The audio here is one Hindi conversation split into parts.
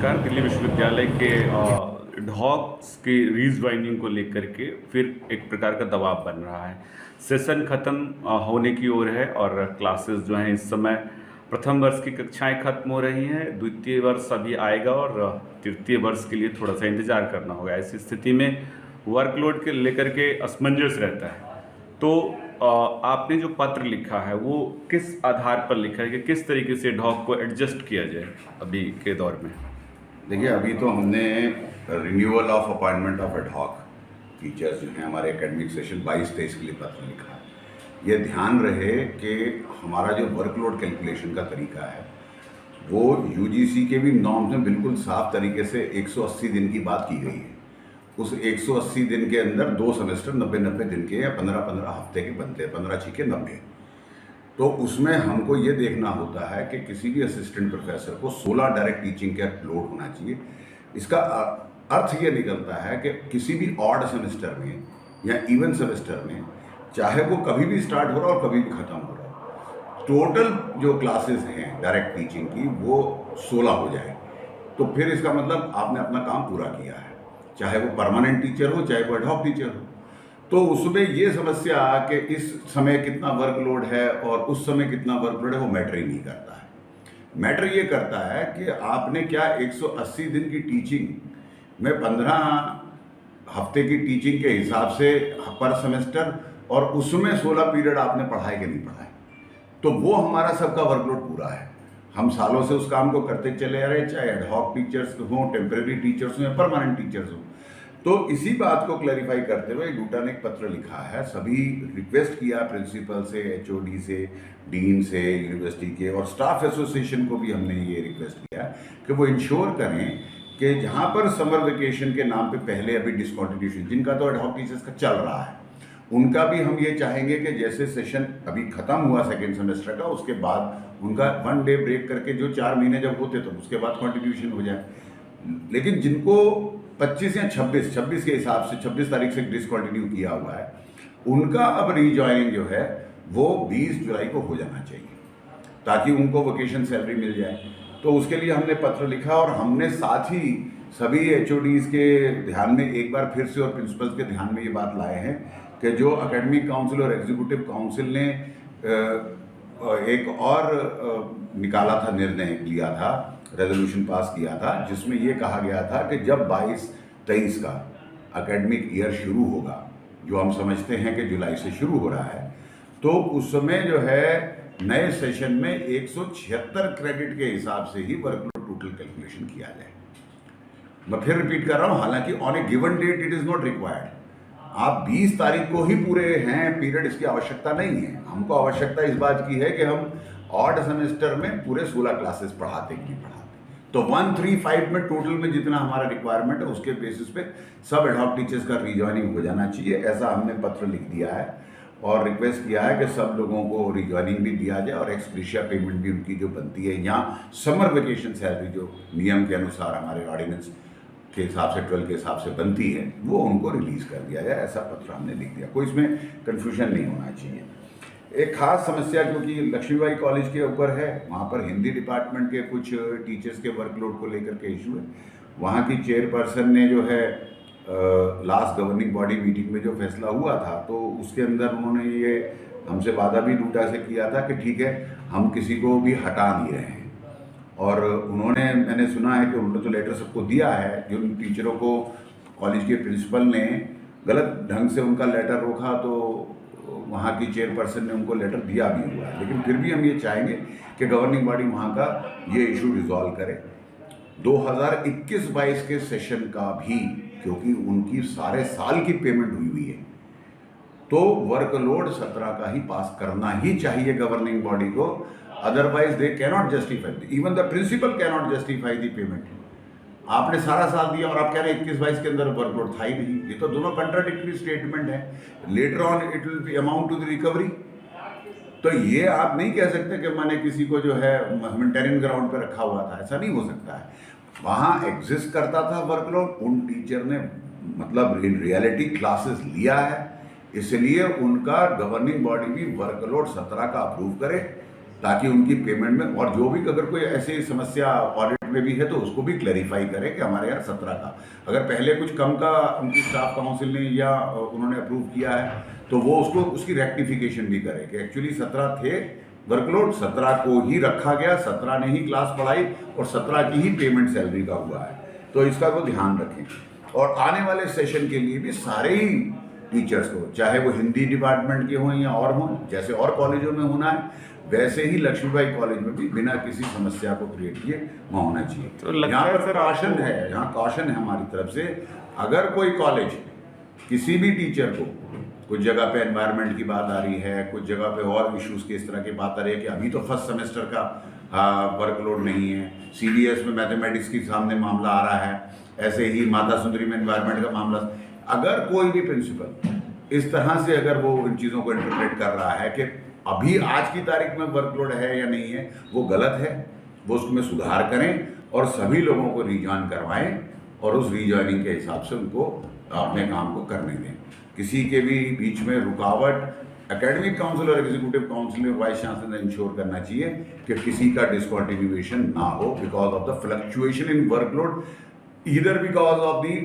नमस्कार। दिल्ली विश्वविद्यालय के ढॉक्स की रीजॉइनिंग को लेकर के फिर एक प्रकार का दबाव बन रहा है। सेशन ख़त्म होने की ओर है और क्लासेस जो हैं इस समय प्रथम वर्ष की कक्षाएं खत्म हो रही हैं, द्वितीय वर्ष अभी आएगा और तृतीय वर्ष के लिए थोड़ा सा इंतज़ार करना होगा। ऐसी स्थिति में वर्कलोड के लेकर के असमंजस रहता है। तो आपने जो पत्र लिखा है वो किस आधार पर लिखा है कि किस तरीके से ढॉक को एडजस्ट किया जाए अभी के दौर में? देखिए, अभी तो हमने renewal of appointment of ad hoc teachers जो हैं हमारे एकेडमिक सेशन 22-23 के लिए पत्र लिखा है। ये ध्यान रहे कि हमारा जो वर्कलोड कैलकुलेशन का तरीका है वो यूजीसी के भी नॉर्म्स में बिल्कुल साफ तरीके से 180 दिन की बात की गई है। उस 180 दिन के अंदर 2 सेमेस्टर 90-90 दिन के या 15-15 हफ्ते के बनते हैं, 15 6 90। तो उसमें हमको ये देखना होता है कि किसी भी असिस्टेंट प्रोफेसर को 16 डायरेक्ट टीचिंग का लोड होना चाहिए। इसका अर्थ ये निकलता है कि किसी भी ऑड सेमेस्टर में या इवन सेमेस्टर में, चाहे वो कभी भी स्टार्ट हो रहा हो और कभी भी ख़त्म हो रहा हो, टोटल जो क्लासेस हैं डायरेक्ट टीचिंग की वो 16 हो जाए। तो फिर इसका मतलब आपने अपना काम पूरा किया है, चाहे वो परमानेंट टीचर हो चाहे वो एड हॉक टीचर हो। तो उसमें ये समस्या कि इस समय कितना वर्कलोड है और उस समय कितना वर्कलोड है वो मैटर ही नहीं करता है। मैटर ये करता है कि आपने क्या 180 दिन की टीचिंग में 15 हफ्ते की टीचिंग के हिसाब से पर सेमेस्टर और उसमें 16 पीरियड आपने पढ़ाए कि नहीं पढ़ाए। तो वो हमारा सबका वर्कलोड पूरा है। हम सालों से उस काम को करते चले आ रहे, चाहे एड हॉक टीचर्स हों, टेम्परेरी टीचर्स हों या परमानेंट टीचर्स हों। तो इसी बात को क्लैरिफाई करते हुए डूटा ने एक पत्र लिखा है, सभी रिक्वेस्ट किया प्रिंसिपल से, एचओडी से, डीन से, यूनिवर्सिटी के और स्टाफ एसोसिएशन को भी हमने ये रिक्वेस्ट किया कि वो इंश्योर करें कि जहाँ पर समर वेकेशन के नाम पे पहले अभी डिस्कंटिन्यूशन, जिनका तो एड हॉक टीचर्स का चल रहा है, उनका भी हम ये चाहेंगे कि जैसे सेशन अभी ख़त्म हुआ सेकेंड सेमेस्टर का, उसके बाद उनका 1 डे ब्रेक करके जो 4 महीने जब होते तो उसके बाद कंटिन्यूशन हो जाए। लेकिन जिनको 25 या 26 के हिसाब से 26 तारीख से डिसकंटिन्यू किया हुआ है, उनका अब रीजॉइनिंग जो है वो 20 जुलाई को हो जाना चाहिए ताकि उनको वेकेशन सैलरी मिल जाए। तो उसके लिए हमने पत्र लिखा और हमने साथ ही सभी एचओडीज़ के ध्यान में एक बार फिर से और प्रिंसिपल्स के ध्यान में ये बात लाए हैं कि जो एकेडमिक काउंसिल और एग्जीक्यूटिव काउंसिल ने एक और निकाला था, निर्णय लिया था, रेजोल्यूशन पास किया था, जिसमें ये कहा गया था कि जब 22-23 का एकेडमिक ईयर शुरू होगा, जो हम समझते हैं कि जुलाई से शुरू हो रहा है, तो उस समय जो है नए सेशन में 176 क्रेडिट के हिसाब से ही वर्कलोड टोटल कैलकुलेशन किया जाए। मैं फिर रिपीट कर रहा हूँ, हालांकि on a given date it is not required. आप 20 तारीख को ही पूरे हैं पीरियड, इसकी आवश्यकता नहीं है। हमको आवश्यकता इस बात की है कि हम ऑड सेमेस्टर में पूरे 16 क्लासेस पढ़ाते कि नहीं पढ़ाते। तो 135 में टोटल में जितना हमारा रिक्वायरमेंट है उसके बेसिस पे सब एड हॉक टीचर्स का रीजॉइनिंग हो जाना चाहिए, ऐसा हमने पत्र लिख दिया है और रिक्वेस्ट किया है कि सब लोगों को रीजॉइनिंग भी दिया जाए और एक्स ग्रेशिया पेमेंट भी उनकी जो बनती है, यहाँ समर वेकेशन सैलरी जो नियम के अनुसार हमारे ऑर्डिनेंस के हिसाब से 12 के हिसाब से बनती है, वो उनको रिलीज़ कर दिया जाए। ऐसा पत्र हमने लिख दिया, कोई इसमें कन्फ्यूजन नहीं होना चाहिए। एक खास समस्या क्योंकि लक्ष्मीबाई कॉलेज के ऊपर है, वहाँ पर हिंदी डिपार्टमेंट के कुछ टीचर्स के वर्कलोड को लेकर के इशू है। वहाँ की चेयरपर्सन ने जो है लास्ट गवर्निंग बॉडी मीटिंग में जो फैसला हुआ था, तो उसके अंदर उन्होंने ये हमसे वादा भी डूटा से किया था कि ठीक है, हम किसी को भी हटा नहीं रहे हैं। और उन्होंने, मैंने सुना है कि उन्होंने तो लेटर सबको दिया है, जिन टीचरों को कॉलेज के प्रिंसिपल ने गलत ढंग से उनका लेटर रोका तो वहाँ की चेयरपर्सन ने उनको लेटर दिया भी हुआ है। लेकिन फिर भी हम ये चाहेंगे कि गवर्निंग बॉडी वहाँ का ये इशू रिजॉल्व करे। 2021-22 के सेशन का भी, क्योंकि उनकी सारे साल की पेमेंट हुई है, तो वर्कलोड 17 का ही पास करना ही चाहिए गवर्निंग बॉडी को। Otherwise they cannot justify, even the principal cannot justify the payment. आपने सारा साल दिया और आप कह रहे हैं 21-22 के अंदर वर्कलोड था ही नहीं। ये तो दोनों कंट्राडिक्टरी स्टेटमेंट है। Later on it will be amount to the recovery. तो ये आप नहीं कह सकते कि मैंने किसी को जो है ह्यूमैनिटेरियन ग्राउंड पर रखा हुआ था, ऐसा नहीं हो सकता है। वहाँ एग्जिस्ट करता था वर्कलोड, उन टीचर ने मतलब इन रियलिटी क्लासेस लिया है, इसलिए उनका गवर्निंग बॉडी भी वर्कलोड 17 का अप्रूव करे ताकि उनकी पेमेंट में, और जो भी अगर कोई ऐसी समस्या ऑडिट पे भी है तो उसको भी क्लैरिफाई करें कि हमारे यहाँ 17 का, अगर पहले कुछ कम का उनकी स्टाफ काउंसिल ने या उन्होंने अप्रूव किया है तो वो उसको उसकी रेक्टिफिकेशन भी करे कि एक्चुअली 17 थे वर्कलोड, 17 को ही रखा गया, 17 ने ही क्लास पढ़ाई और 17 की ही पेमेंट सैलरी का हुआ है। तो इसका वो ध्यान रखें। और आने वाले सेशन के लिए भी सारे ही टीचर्स को, चाहे वो हिंदी डिपार्टमेंट के हों या और हों, जैसे और कॉलेजों में होना है वैसे ही लक्ष्मीबाई कॉलेज में भी बिना किसी समस्या को क्रिएट किए वहाँ होना चाहिए। तो लगता यहाँ है पर सर कॉशन है, यहाँ कॉशन है हमारी तरफ से, अगर कोई कॉलेज किसी भी टीचर को, कुछ जगह पे एनवायरनमेंट की बात आ रही है, कुछ जगह पे और इश्यूज की इस तरह की बात आ रही है कि अभी तो फर्स्ट सेमेस्टर का वर्कलोड नहीं है, CBS में मैथमेटिक्स के सामने मामला आ रहा है, ऐसे ही माता सुंदरी में एनवायरनमेंट का मामला, अगर कोई भी प्रिंसिपल इस तरह से अगर वो इन चीज़ों को इंटरप्रेट कर रहा है कि अभी आज की तारीख में वर्कलोड है या नहीं है, वो गलत है, वो उसमें सुधार करें और सभी लोगों को रिजॉइन करवाएं और उस रिजॉइनिंग के हिसाब से उनको अपने काम को करने दें। किसी के भी बीच में रुकावट एकेडमिक काउंसिल और एग्जीक्यूटिव काउंसिल में वाइस चांसलर ने इंश्योर करना चाहिए कि किसी का डिसकंटिन्यूएशन ना हो because of the fluctuation in workload, either because of दी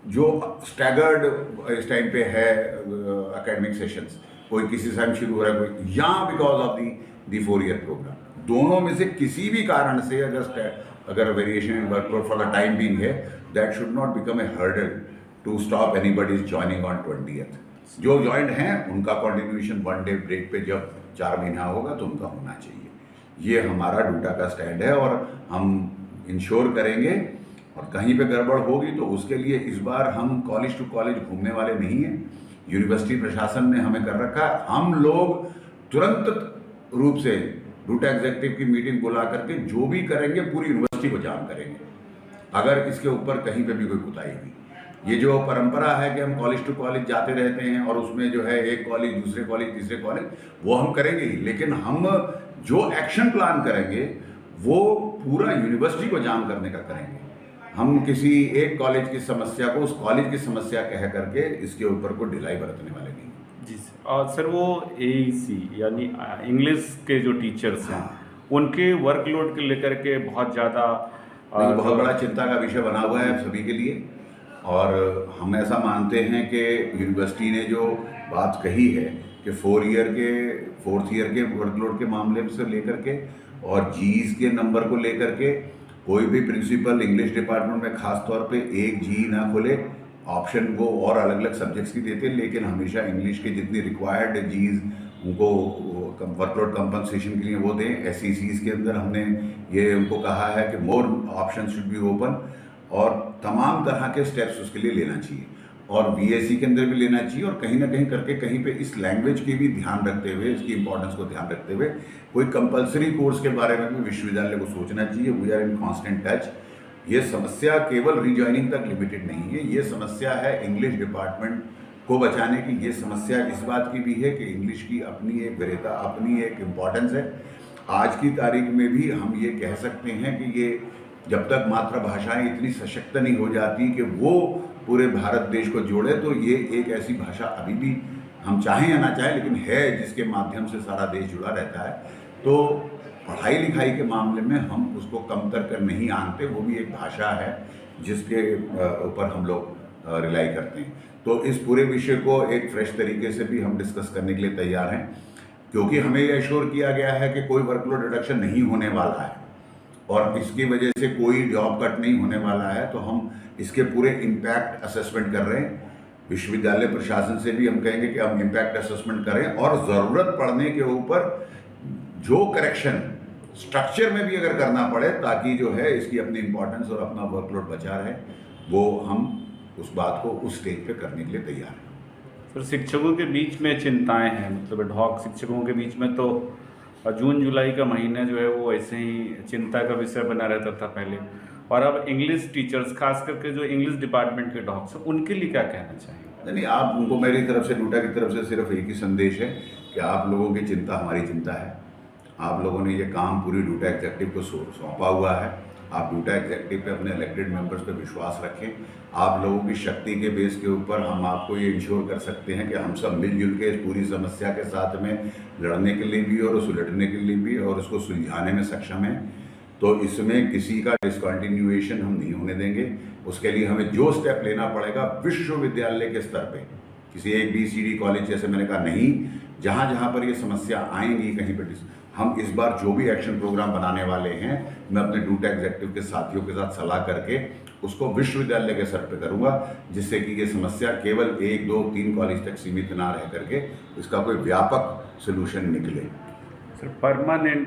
जो स्टैगर्ड इस टाइम पे है एकेडमिक सेशंस, कोई किसी टाइम शुरू हो रहा है कोई, या because of the 4 year programme, दोनों में से किसी भी कारण से अगर variation in workload for the time being है, that should not become a hurdle to stop anybody is joining on 20th। जो ज्वाइंट हैं उनका कंटिन्यूएशन 1 डे ब्रेक पे जब 4 महीना होगा तो उनका होना चाहिए। ये हमारा डूटा का स्टैंड है और हम इंश्योर करेंगे, और कहीं पे गड़बड़ होगी तो उसके लिए इस बार हम कॉलेज टू कॉलेज घूमने वाले नहीं हैं। यूनिवर्सिटी प्रशासन ने हमें कर रखा है, हम लोग तुरंत रूप से डूटा एग्जीक्यूटिव की मीटिंग बुला करके जो भी करेंगे पूरी यूनिवर्सिटी को जाम करेंगे अगर इसके ऊपर कहीं पे भी कोई कुताही हुई। ये जो परंपरा है कि हम कॉलेज टू कॉलेज जाते रहते हैं और उसमें जो है एक कॉलेज दूसरे कॉलेज तीसरे कॉलेज, वो हम करेंगे ही, लेकिन हम जो एक्शन प्लान करेंगे वो पूरा यूनिवर्सिटी को जाम करने का करेंगे। हम किसी एक कॉलेज की समस्या को उस कॉलेज की समस्या कह करके इसके ऊपर को ढिलाई बरतने वाले नहीं। जी सर। और सर वो AEC यानी इंग्लिश के जो टीचर्स हैं उनके वर्कलोड के लेकर के बहुत ज़्यादा बहुत बड़ा चिंता का विषय बना हुआ है सभी के लिए, और हम ऐसा मानते हैं कि यूनिवर्सिटी ने जो बात कही है कि 4th ईयर के वर्कलोड के मामले से लेकर के और जीज के नंबर को लेकर के कोई भी प्रिंसिपल इंग्लिश डिपार्टमेंट में खास तौर पे एक जी ना खोले, ऑप्शन वो और अलग अलग सब्जेक्ट्स की देते हैं, लेकिन हमेशा इंग्लिश की जितनी रिक्वायर्ड जीज उनको वर्कलोड कंपनसेशन के लिए वो दें। SECs के अंदर हमने ये उनको कहा है कि मोर ऑप्शन शुड बी ओपन और तमाम तरह के स्टेप्स उसके लिए लेना चाहिए, और BSc के अंदर भी लेना चाहिए, और कहीं ना कहीं करके कहीं पे इस लैंग्वेज की भी ध्यान रखते हुए, इसकी इंपॉर्टेंस को ध्यान रखते हुए कोई कंपलसरी कोर्स के बारे में भी विश्वविद्यालय को सोचना चाहिए। We are in constant touch. ये समस्या केवल रीजॉइनिंग तक लिमिटेड नहीं है, ये समस्या है इंग्लिश डिपार्टमेंट को बचाने की। ये समस्या इस बात की भी है कि इंग्लिश की अपनी एक वरीयता, अपनी एक इम्पॉर्टेंस है। आज की तारीख में भी हम ये कह सकते हैं कि ये जब तक मातृभाषाएं इतनी सशक्त नहीं हो जाती कि वो पूरे भारत देश को जोड़े, तो ये एक ऐसी भाषा अभी भी हम चाहें या ना चाहें लेकिन है जिसके माध्यम से सारा देश जुड़ा रहता है। तो पढ़ाई लिखाई के मामले में हम उसको कमतर कर नहीं आनते, वो भी एक भाषा है जिसके ऊपर हम लोग रिलाई करते हैं। तो इस पूरे विषय को एक फ्रेश तरीके से भी हम डिस्कस करने के लिए तैयार हैं, क्योंकि हमें ये एश्योर किया गया है कि कोई वर्कलोड रिडक्शन नहीं होने वाला है और इसकी वजह से कोई जॉब कट नहीं होने वाला है। तो हम इसके पूरे इम्पैक्ट असेसमेंट कर रहे हैं। विश्वविद्यालय प्रशासन से भी हम कहेंगे कि हम इम्पैक्ट असेसमेंट करें और ज़रूरत पड़ने के ऊपर जो करेक्शन स्ट्रक्चर में भी अगर करना पड़े, ताकि जो है इसकी अपनी इम्पोर्टेंस और अपना वर्कलोड बचा रहे, वो हम उस बात को उस स्टेज पे करने के लिए तैयार हैं। सर शिक्षकों के बीच में चिंताएं हैं, मतलब एडहॉक शिक्षकों के बीच में तो जून जुलाई का महीना जो है वो ऐसे ही चिंता का विषय बना रहता था पहले, और अब इंग्लिश टीचर्स खास करके जो इंग्लिश डिपार्टमेंट के डॉक्स हैं उनके लिए क्या कहना चाहिए? नहीं, आप उनको मेरी तरफ से, डूटा की तरफ से सिर्फ एक ही संदेश है कि आप लोगों की चिंता हमारी चिंता है। आप लोगों ने ये काम पूरी डूटा एग्जीक्यूटिव को सौंपा हुआ है। आप डूटा एग्जीक्यूटिव पे अपने इलेक्टेड मेंबर्स पे विश्वास रखें। आप लोगों की शक्ति के बेस के ऊपर हम आपको ये इंश्योर कर सकते हैं कि हम सब मिलजुल के इस पूरी समस्या के साथ में लड़ने के लिए भी और सुलझने के लिए भी और उसको सुलझाने में सक्षम हैं। तो इसमें किसी का डिसकंटिन्यूएशन हम नहीं होने देंगे। उसके लिए हमें जो स्टेप लेना पड़ेगा विश्वविद्यालय के स्तर पे, किसी एक BCD कॉलेज जैसे मैंने कहा नहीं, जहाँ जहाँ पर ये समस्या आएंगी कहीं पर हम इस बार जो भी एक्शन प्रोग्राम बनाने वाले हैं, मैं अपने डूटा एग्जेक्टिव के साथियों के साथ सलाह करके उसको विश्वविद्यालय के स्तर पे करूँगा, जिससे कि ये समस्या केवल 1, 2, 3 कॉलेज तक सीमित ना रह करके इसका कोई व्यापक सोल्यूशन निकले। Sir permanent